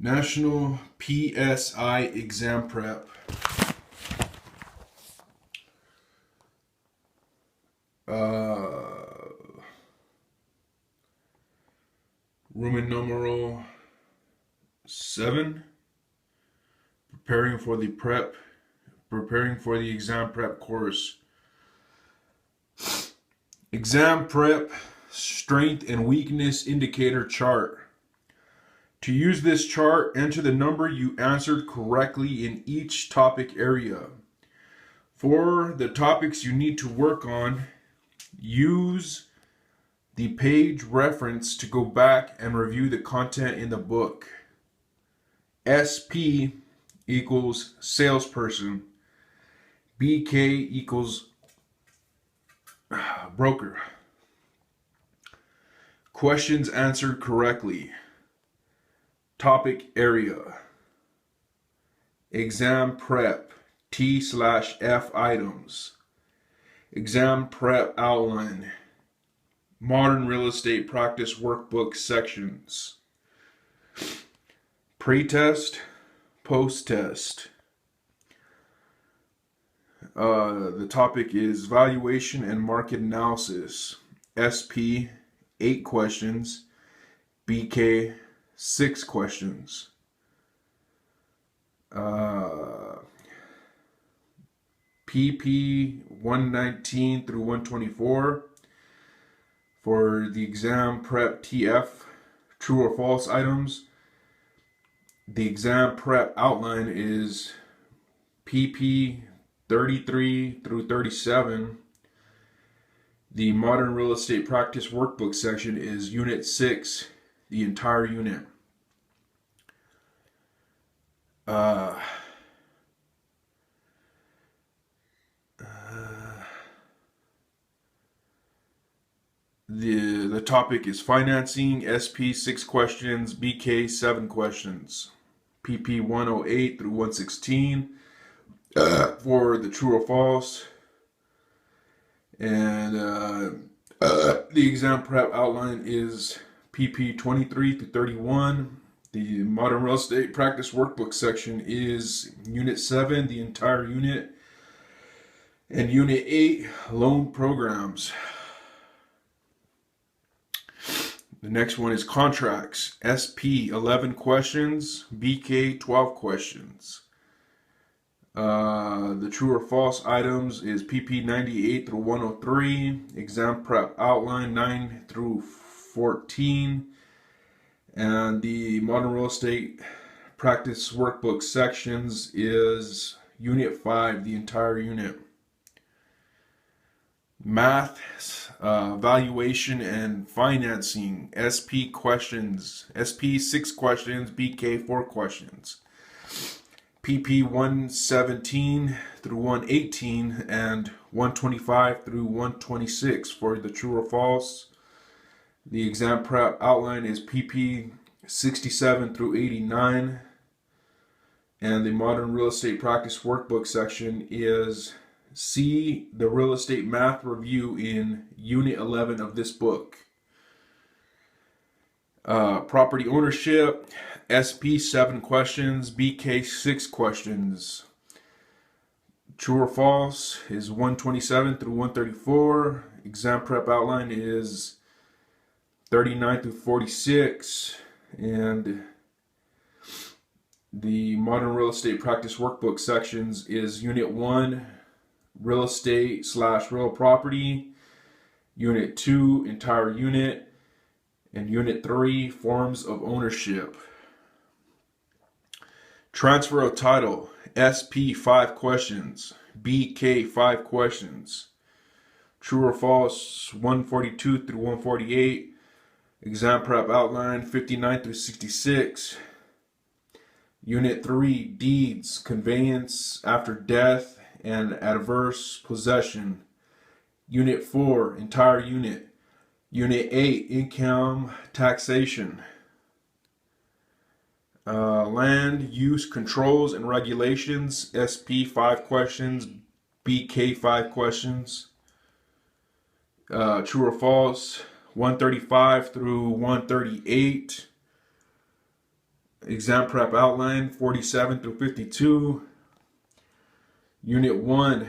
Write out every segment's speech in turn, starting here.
National PSI Exam Prep. Roman numeral 7. Preparing for the exam prep course. Exam prep strength and weakness indicator chart. To use this chart, enter the number you answered correctly in each topic area. For the topics you need to work on, use the page reference to go back and review the content in the book. SP equals salesperson. BK equals broker. Questions answered correctly. Topic area. Exam prep. T/F items. Exam prep outline. Modern real estate practice workbook sections. Pre-test, post-test. The topic is valuation and market analysis. SP, 8 questions. BK, 6 questions. PP 119 through 124 for the exam prep TF, true or false items. The exam prep outline is PP 33 through 37. The modern real estate practice workbook section is Unit 6, the entire unit. The topic is financing. SP 6 questions, BK 7 questions. PP 108 through 116 for the true or false. And the exam prep outline is PP 23 through 31. The modern real estate practice workbook section is Unit 7, the entire unit. And Unit 8, loan programs. The next one is contracts. SP 11 questions, BK 12 questions. The true or false items is PP 98 through 103. Exam prep outline 9 through 14. And the modern real estate practice workbook sections is Unit 5, the entire unit. Math, valuation and financing. SP questions. SP 6 questions, BK 4 questions. PP 117 through 118 and 125 through 126 for the true or false. The exam prep outline is PP 67 through 89. And the modern real estate practice workbook section is see the real estate math review in Unit 11 of this book. Property ownership, SP 7 questions, BK 6 questions. True or false is 127 through 134. Exam prep outline is 39 through 46. And the modern real estate practice workbook sections is Unit 1, real estate / real property. Unit 2, entire unit. And Unit 3, forms of ownership. Transfer of title. SP 5 questions. BK 5 questions. True or false 142 through 148. Exam prep outline 59 through 66. Unit 3, deeds, conveyance after death and adverse possession. Unit 4, entire unit. Unit 8, income taxation. Land use controls and regulations. SP 5 questions, BK 5 questions. True or false 135 through 138. Exam prep outline 47 through 52. Unit 1,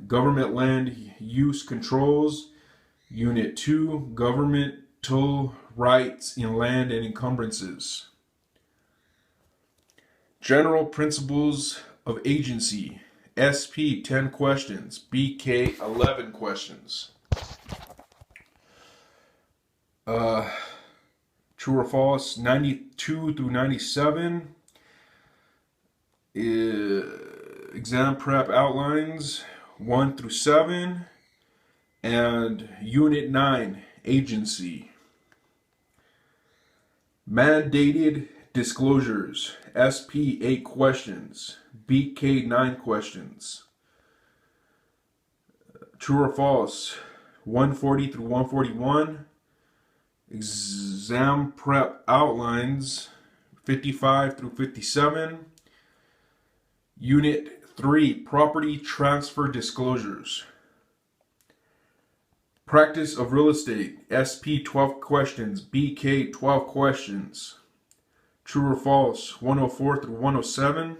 government land use controls. Unit 2, governmental rights in land and encumbrances. General principles of agency. SP 10 questions. BK 11 questions. True or false? 92 through 97. Exam prep outlines 1 through 7. And Unit 9, agency. Mandated disclosures. SP 8 questions. BK 9 questions. True or false? 140 through 141. Exam prep outlines 55 through 57. Unit 3, property transfer disclosures. Practice of real estate. SP 12 questions. BK 12 questions. True or false? 104 through 107.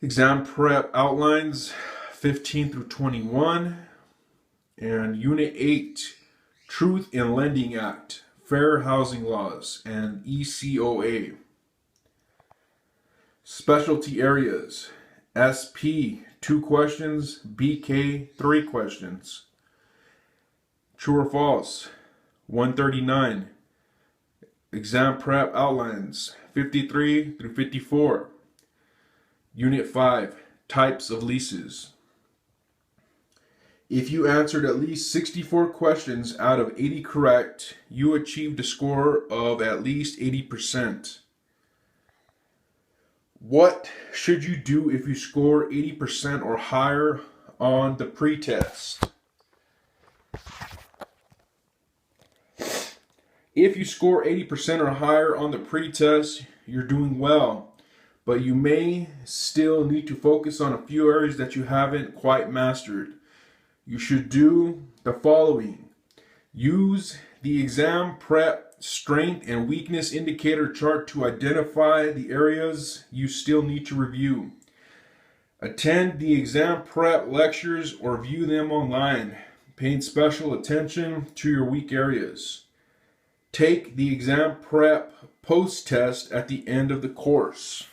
Exam prep outlines 15 through 21. And Unit 8, Truth in Lending Act, Fair Housing Laws, and ECOA. Specialty areas. SP 2 questions. BK 3 questions. True or false? 139. Exam prep outlines 53 through 54. Unit 5, types of leases. If you answered at least 64 questions out of 80 correct, you achieved a score of at least 80%. What should you do if you score 80% or higher on the pretest? If you score 80% or higher on the pretest, you're doing well, but you may still need to focus on a few areas that you haven't quite mastered. You should do the following. Use the exam prep strength and weakness indicator chart to identify the areas you still need to review. Attend the exam prep lectures or view them online, paying special attention to your weak areas. Take the exam prep post-test at the end of the course.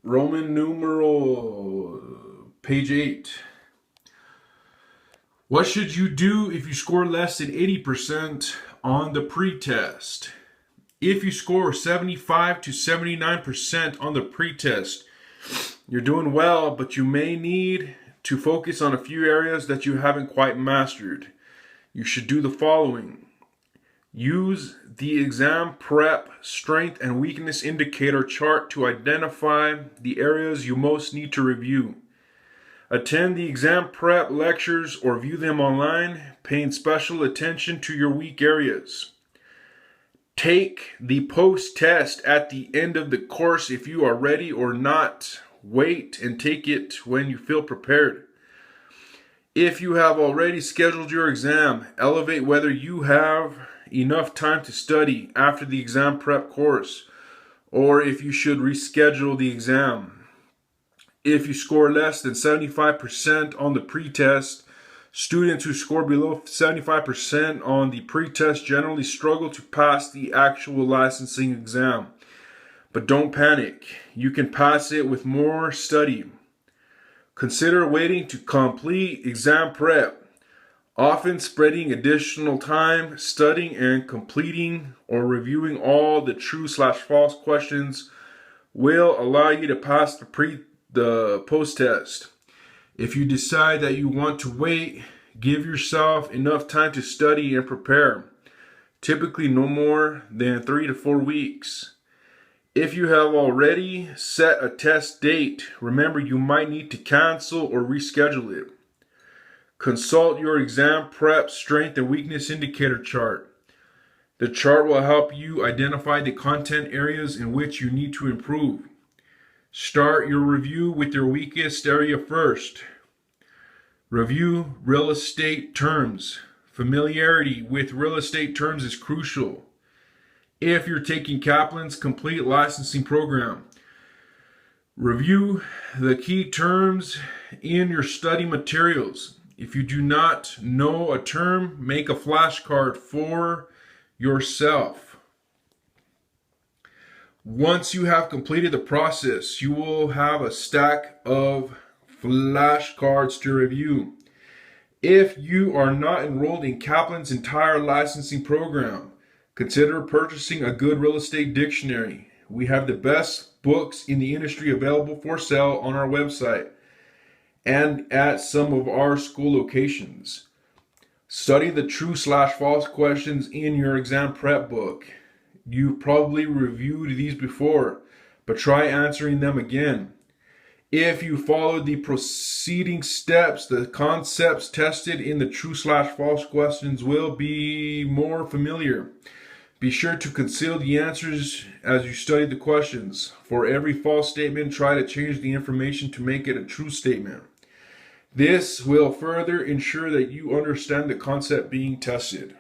Roman numeral, page 8. What should you do if you score less than 80% on the pretest? If you score 75 to 79% on the pretest, you're doing well, but you may need to focus on a few areas that you haven't quite mastered. You should do the following. Use the exam prep strength and weakness indicator chart to identify the areas you most need to review. Attend the exam prep lectures or view them online, paying special attention to your weak areas. Take the post-test at the end of the course if you are ready or not. Wait and take it when you feel prepared. If you have already scheduled your exam, elevate whether you have enough time to study after the exam prep course, or if you should reschedule the exam. If you score less than 75% on the pretest, students who score below 75% on the pretest generally struggle to pass the actual licensing exam. But don't panic. You can pass it with more study. Consider waiting to complete exam prep. Often spreading additional time studying and completing or reviewing all the true/false questions will allow you to pass the post-test. If you decide that you want to wait, give yourself enough time to study and prepare. Typically no more than 3 to 4 weeks. If you have already set a test date, remember you might need to cancel or reschedule it. Consult your exam prep strength and weakness indicator chart. The chart will help you identify the content areas in which you need to improve. Start your review with your weakest area first. Review real estate terms. Familiarity with real estate terms is crucial. If you're taking Kaplan's complete licensing program, review the key terms in your study materials. If you do not know a term, make a flashcard for yourself. Once you have completed the process, you will have a stack of flashcards to review. If you are not enrolled in Kaplan's entire licensing program, consider purchasing a good real estate dictionary. We have the best books in the industry available for sale on our website and at some of our school locations. Study the true/false questions in your exam prep book. You've probably reviewed these before, but try answering them again. If you follow the preceding steps, the concepts tested in the true/false questions will be more familiar. Be sure to conceal the answers as you study the questions. For every false statement, try to change the information to make it a true statement. This will further ensure that you understand the concept being tested.